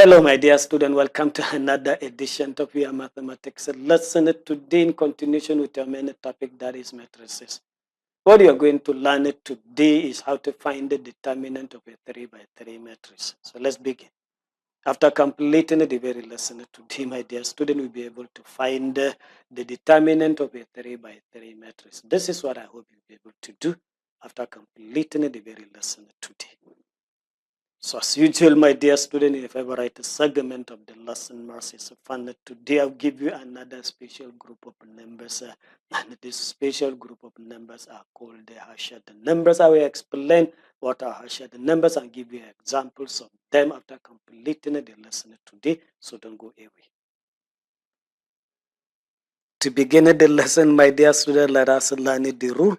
Hello, my dear student. Welcome to another edition of your mathematics lesson. Today, in continuation with our main topic, that is matrices. What you are going to learn today is how to find the determinant of a 3 by 3 matrix. So let's begin. After completing the very lesson today, my dear student, will be able to find the determinant of a 3 by 3 matrix. This is what I hope you'll be able to do after completing the very lesson today. So as usual, my dear student, if I write a segment of the lesson, Maths fun, today I'll give you another special group of numbers. And this special group of numbers are called the Harshad numbers. I will explain what are Harshad numbers and give you examples of them after completing the lesson today. So don't go away. To begin the lesson, my dear student, let us learn the rule.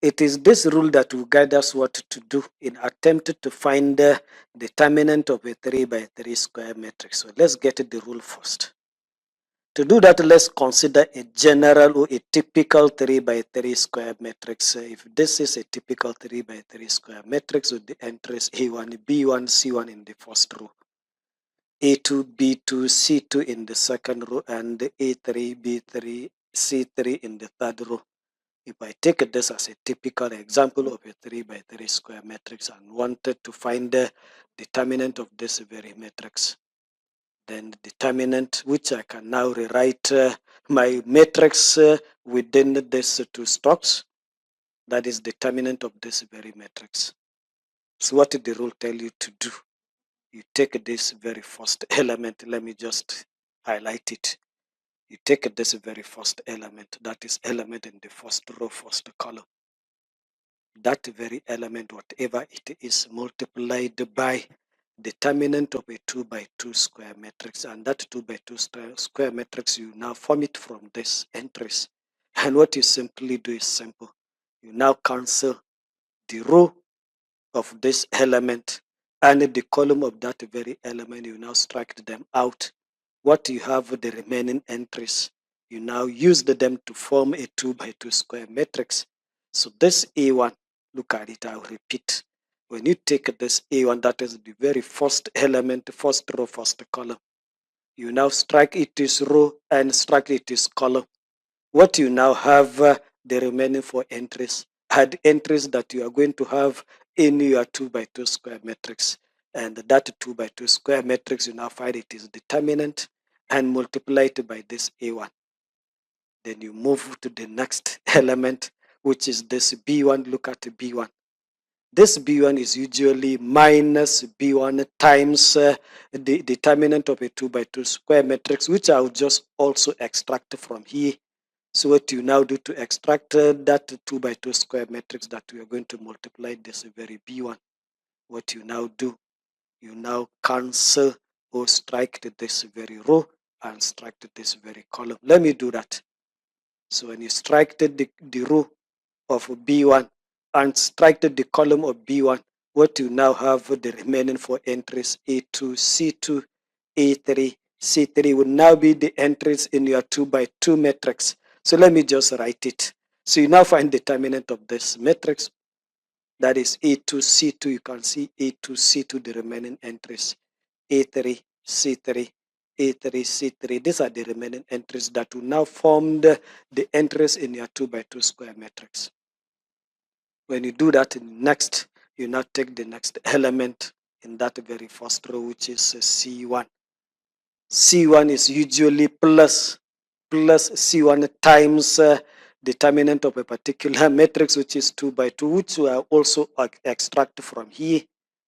It is this rule that will guide us what to do in attempting to find the determinant of a 3 by 3 square matrix. So let's get the rule first. To do that, let's consider a general or a typical 3 by 3 square matrix. If this is a typical 3 by 3 square matrix with the entries A1, B1, C1 in the first row, A2, B2, C2 in the second row, and A3, B3, C3 in the third row. If I take this as a typical example of a 3 by 3 square matrix and wanted to find the determinant of this very matrix, then the determinant, which I can now rewrite my matrix within these two stocks, that is determinant of this very matrix. So what did the rule tell you to do? You take this very first element, let me just highlight it. You take this very first element, that is element in the first row, first column. That very element, whatever it is, multiplied by determinant of a 2 by 2 square matrix, and that 2 by 2 square matrix, you now form it from this entries. And what you simply do is simple. You now cancel the row of this element and the column of that very element. You now strike them out. What you have, the remaining entries, you now use them to form a 2 by 2 square matrix. So this A1, look at it, I'll repeat. When you take this A1, that is the very first element, first row, first column, you now strike its row and strike its column. What you now have, the remaining 4 entries, are the entries that you are going to have in your 2 by 2 square matrix. And that 2 by 2 square matrix, you now find it is determinant and multiply it by this A1. Then you move to the next element, which is this B1. Look at B1. This B1 is usually minus B1 times the determinant of a 2 by 2 square matrix, which I will just also extract from here. So what you now do to extract that 2 by 2 square matrix that we are going to multiply this very B1, what you now do, you now cancel or strike this very row and strike this very column. Let me do that. So when you strike the row of B1 and strike the column of B1, what you now have the remaining 4 entries, A2, C2, A3, C3 will now be the entries in your 2 by 2 matrix. So let me just write it. So you now find determinant of this matrix. That is A2, C2. You can see A2, C2, the remaining entries. A3, C3, A3, C3. These are the remaining entries that will now form the entries in your 2 by 2 square matrix. When you do that, next, you now take the next element in that very first row, which is C1. C1 is usually plus C1 times determinant of a particular matrix, which is 2 by 2, which we are also extract from here.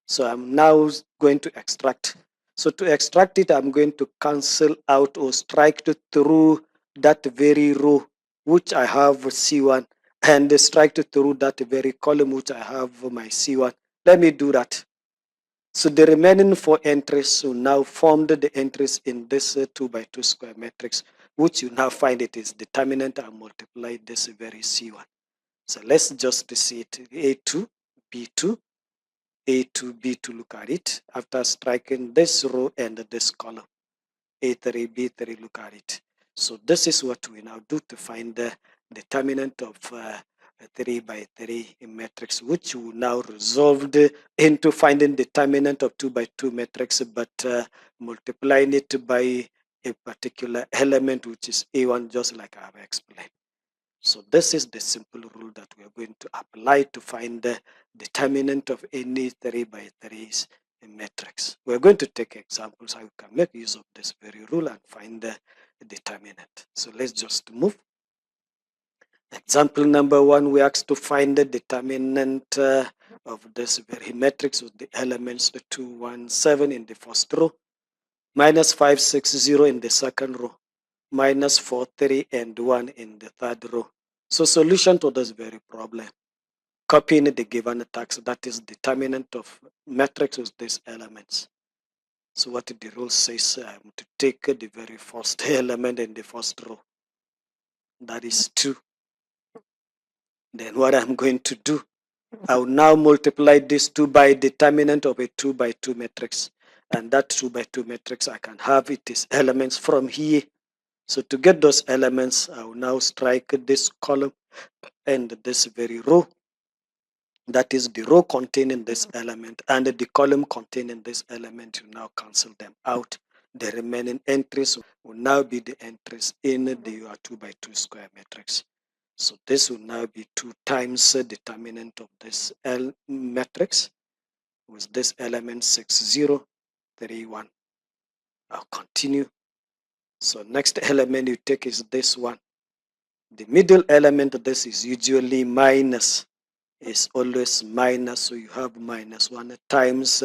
So I'm now going to extract. So to extract it, I'm going to cancel out or strike through that very row, which I have C1, and strike through that very column, which I have my C1. Let me do that. So the remaining 4 entries will now form the entries in this 2 by 2 square matrix, which you now find it is determinant and multiply this very C1. So let's just see it. A2, B2, A2, B2, look at it. After striking this row and this column, A3, B3, look at it. So this is what we now do to find the determinant of 3 by 3 matrix, which will now resolved into finding determinant of 2 by 2 matrix, but multiplying it by a particular element, which is A1, just like I have explained. So this is the simple rule that we are going to apply to find the determinant of any 3 by 3 matrix. We're going to take examples how you can make use of this very rule and find the determinant. So let's just move. Example number 1, we asked to find the determinant of this very matrix with the elements 2, 1, 7 in the first row, minus 5, 6, 0 in the second row, minus 4, 3, and 1 in the third row. So solution to this very problem, copying the given text, that is determinant of matrix with these elements. So what the rule says, I'm to take the very first element in the first row, that is 2. Then what I'm going to do, I will now multiply this 2 by determinant of a 2 by 2 matrix. And that 2 by 2 matrix, I can have it as elements from here. So to get those elements, I will now strike this column and this very row. That is the row containing this element and the column containing this element. You now cancel them out. The remaining entries will now be the entries in the 2 by 2 square matrix. So this will now be 2 times the determinant of this L matrix with this element 6, 0, 3, 1. I'll continue. So next element you take is this one. The middle element of this is usually minus. Is always minus, so you have minus 1 times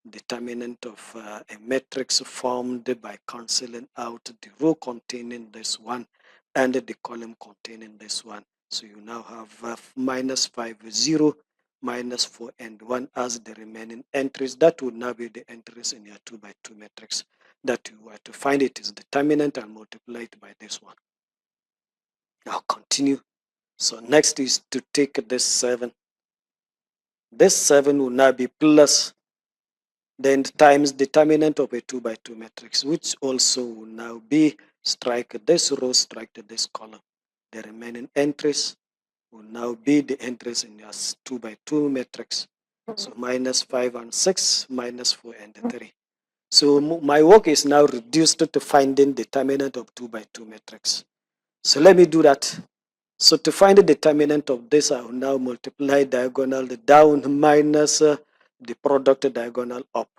determinant of a matrix formed by cancelling out the row containing this one and the column containing this one. So you now have minus 5, 0, minus 4, and 1 as the remaining entries. That would now be the entries in your 2 by 2 matrix that you were to find it is determinant and multiply it by this one. Now continue. So next is to take this 7. This 7 will now be plus then times determinant of a 2 by 2 matrix, which also will now be strike this row, strike this column. The remaining entries will now be the entries in your 2 by 2 matrix. So minus 5 and 6, minus 4 and 3. So my work is now reduced to finding determinant of 2 by 2 matrix. So let me do that. So to find the determinant of this, I will now multiply diagonal down minus the product diagonal up.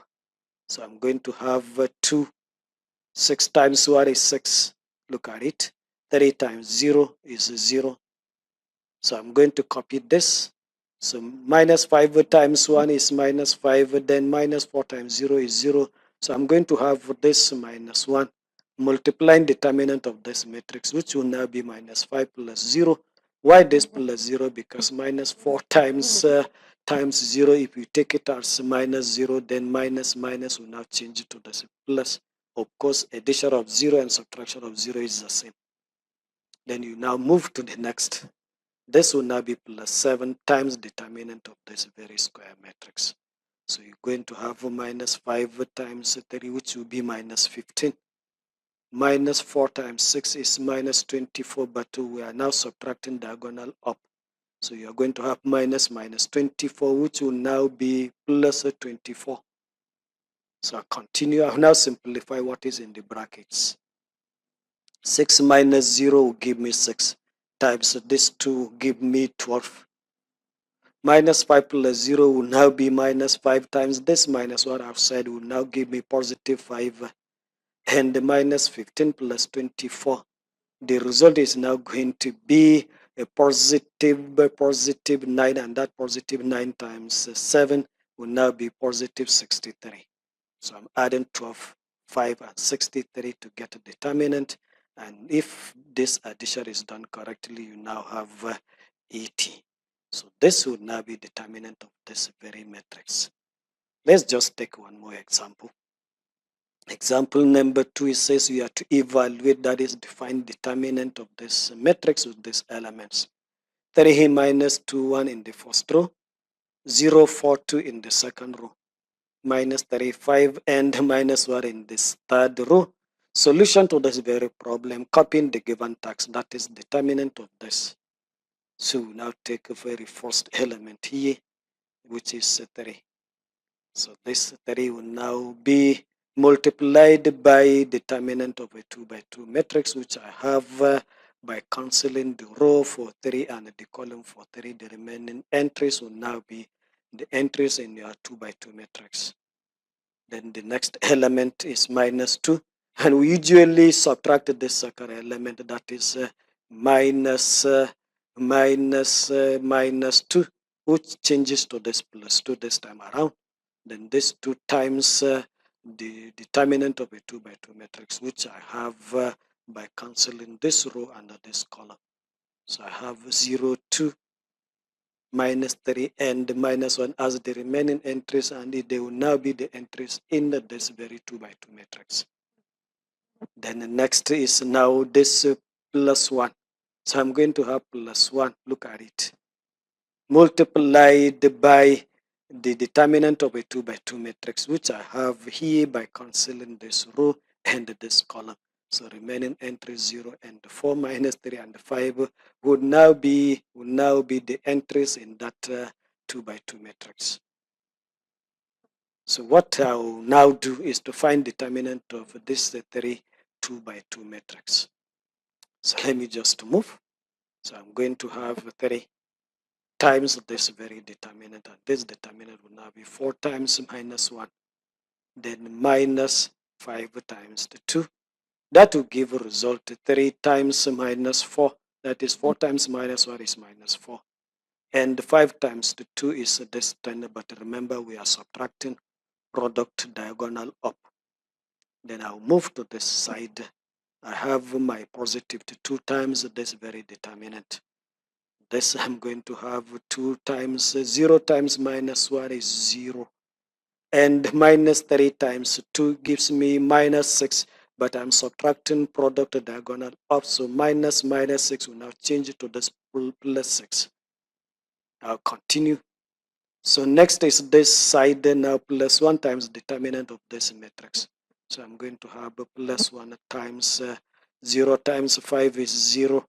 So I'm going to have 2. 6 times 1 is 6. Look at it. 3 times 0 is 0. So I'm going to copy this. So minus 5 times 1 is minus 5. Then minus 4 times 0 is 0. So I'm going to have this minus 1 multiplying determinant of this matrix, which will now be minus 5 plus 0. Why this plus 0? Because minus 4 times 0, if you take it as minus 0, then minus will now change it to the plus. Of course, addition of 0 and subtraction of 0 is the same. Then you now move to the next. This will now be plus 7 times determinant of this very square matrix. So you're going to have minus 5 times 3, which will be minus 15. Minus 4 times 6 is minus 24, but we are now subtracting diagonal up. So you are going to have minus 24, which will now be plus 24. So I continue. I'll now simplify what is in the brackets. 6 minus 0 will give me 6 times this 2 will give me 12. Minus 5 plus 0 will now be minus 5 times this minus what I've said will now give me positive 5. And minus 15 plus 24. The result is now going to be a positive 9, and that positive 9 times 7 will now be positive 63. So I'm adding 12, 5, and 63 to get a determinant. And if this addition is done correctly, you now have 80. So this would now be determinant of this very matrix. Let's just take one more example. Example number 2, it says you have to evaluate, that is define determinant of this matrix with these elements. 3 minus 2, 1 in the first row, 0, 4, 2 in the second row, minus 35 and minus 1 in this third row. Solution to this very problem, copying the given text, that is determinant of this. So we now take the very first element here, which is 3. So this 3 will now be multiplied by determinant of a 2 by 2 matrix, which I have by cancelling the row for 3 and the column for 3. The remaining entries will now be the entries in your 2 by 2 matrix. Then the next element is minus 2. And we usually subtract this second element, that is minus 2, which changes to this plus 2 this time around. Then this 2 times the determinant of a 2 by 2 matrix, which I have by cancelling this row and this column. So I have 0, 2, minus 3 and minus 1 as the remaining entries, and they will now be the entries in this very 2 by 2 matrix. Then the next is now this plus 1. So I'm going to have plus 1. Look at it. Multiplied by the determinant of a 2 by 2 matrix, which I have here by cancelling this row and this column. So remaining entries 0 and 4 minus 3 and 5 would now be the entries in that 2 by 2 matrix. So what I'll now do is to find determinant of this 3 2 by 2 matrix. So let me just move. So I'm going to have 3 times this very determinant, and this determinant will now be 4 times minus 1, then minus 5 times the 2. That will give a result 3 times minus 4. That is 4 times minus 1 is minus 4. And 5 times the 2 is this 10, but remember we are subtracting product diagonal up. Then I'll move to this side. I have my positive 2 times this very determinant. This I'm going to have 2 times 0 times minus 1 is 0. And minus 3 times 2 gives me minus 6. But I'm subtracting product diagonal up. So minus 6 will now change it to this plus 6. I'll continue. So next is this side now plus 1 times determinant of this matrix. So I'm going to have plus 1 times 0 times 5 is 0.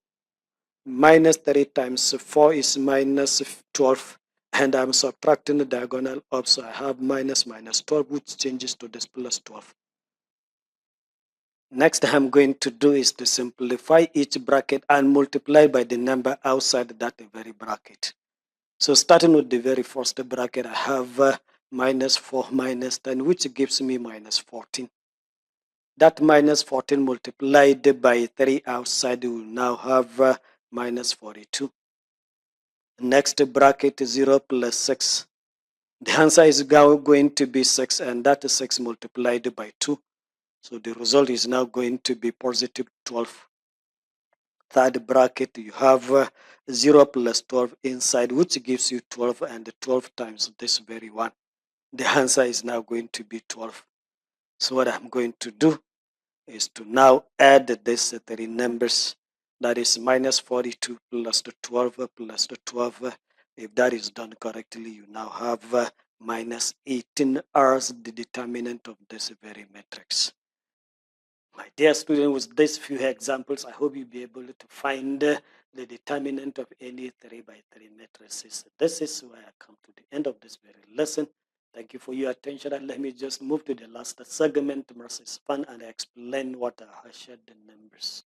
Minus 3 times 4 is minus 12, and I'm subtracting the diagonal up, so I have minus 12, which changes to this plus 12. Next I'm going to do is to simplify each bracket and multiply by the number outside that very bracket. So starting with the very first bracket, I have minus 4 minus 10, which gives me minus 14. That minus 14 multiplied by 3 outside will now have minus 42. Next bracket 0 plus 6. The answer is going to be 6, and that is 6 multiplied by 2. So the result is now going to be positive 12. Third bracket, you have 0 plus 12 inside, which gives you 12, and 12 times this very one. The answer is now going to be 12. So what I'm going to do is to now add these 3 numbers. That is minus 42 plus the 12 plus the 12. If that is done correctly, you now have minus 18 as the determinant of this very matrix. My dear student, with these few examples, I hope you'll be able to find the determinant of any 3 by 3 matrices. This is where I come to the end of this very lesson. Thank you for your attention, and let me just move to the last segment, Maths fun, and explain what are Harshad numbers.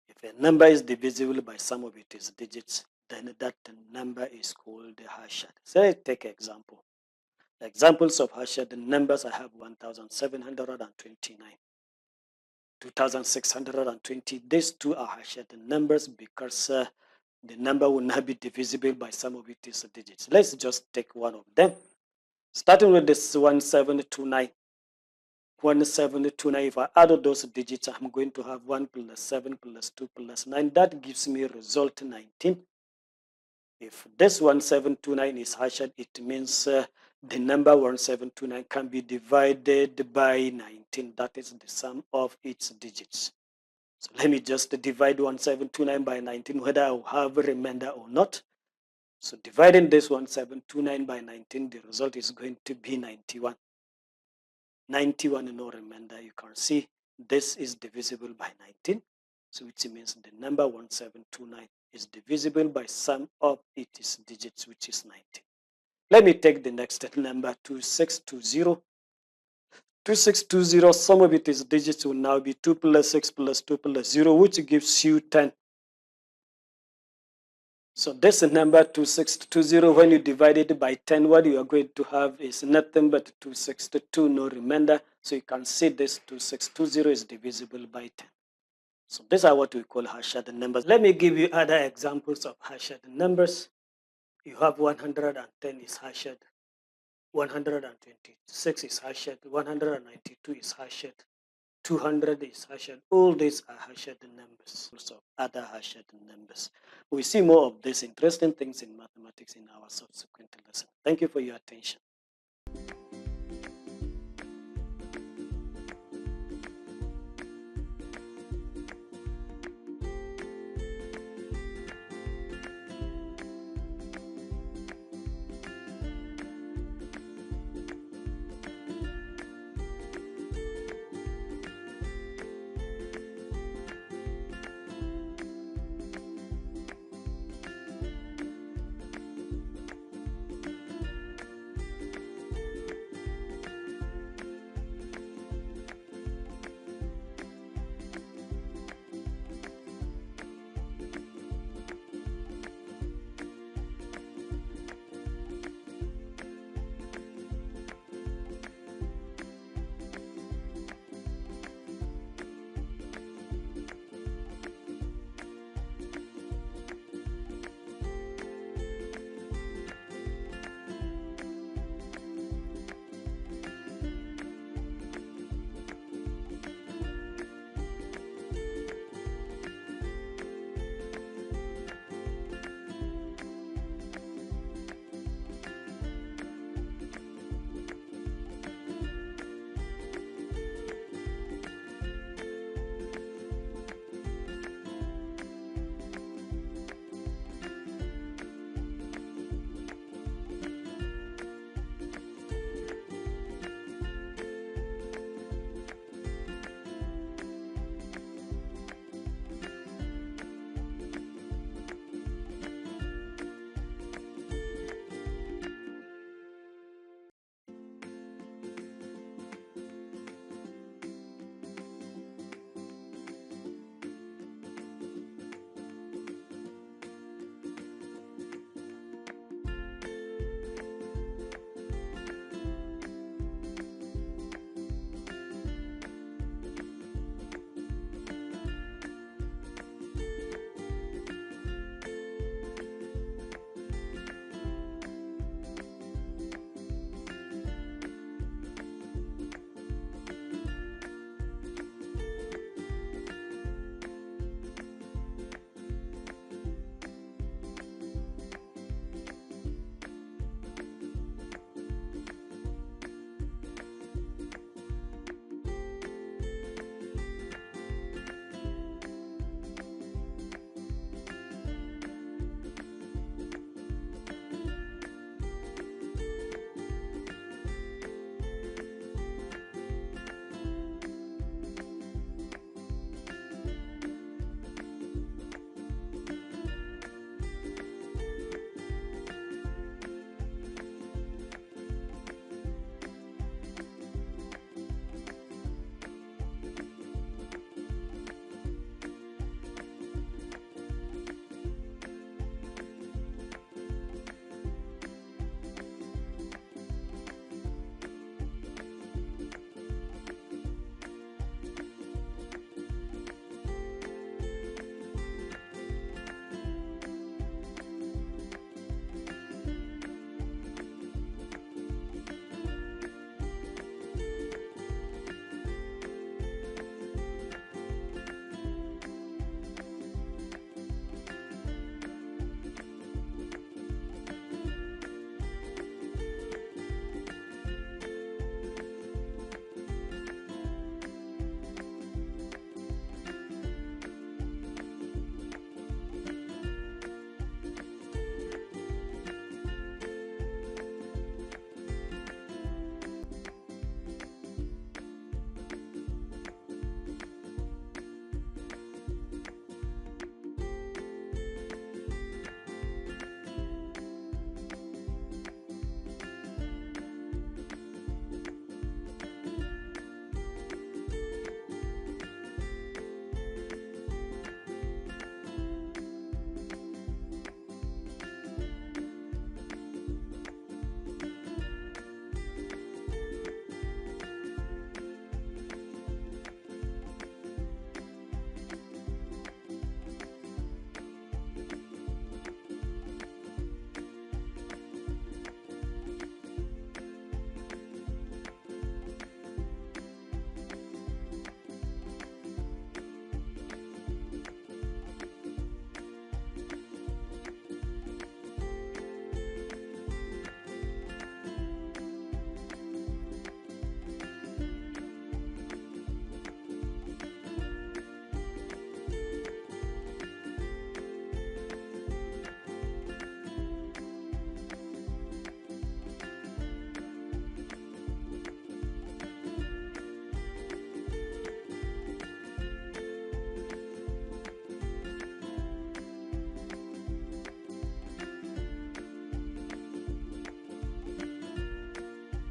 If a number is divisible by some of its digits, then that number is called Harshad. So let's take an example. The examples of Harshad numbers, I have 1,729. 2,620. These two are Harshad numbers because the number will not be divisible by some of its digits. Let's just take one of them. Starting with this 1729. 1729, if I add those digits, I'm going to have 1 plus 7 plus 2 plus 9. That gives me result 19. If this 1729 is Harshad, it means the number 1729 can be divided by 19. That is the sum of its digits. So let me just divide 1729 by 19, whether I will have a remainder or not. So dividing this 1729 by 19, the result is going to be 91. 91, no remainder. You can see this is divisible by 19. So which means the number 1729 is divisible by sum of its digits, which is 19. Let me take the next number, 2620. 2620, sum of its digits will now be 2 plus 6 plus 2 plus 0, which gives you 10. So this number 2620, when you divide it by 10, what you are going to have is nothing but 262, no remainder. So you can see this 2620 is divisible by 10. So these are what we call Harshad numbers. Let me give you other examples of Harshad numbers. You have 110 is Harshad, 126 is Harshad, 192 is Harshad, 200 is Harshad. All these are Harshad numbers. Also other Harshad numbers. We see more of these interesting things in mathematics in our subsequent lesson. Thank you for your attention.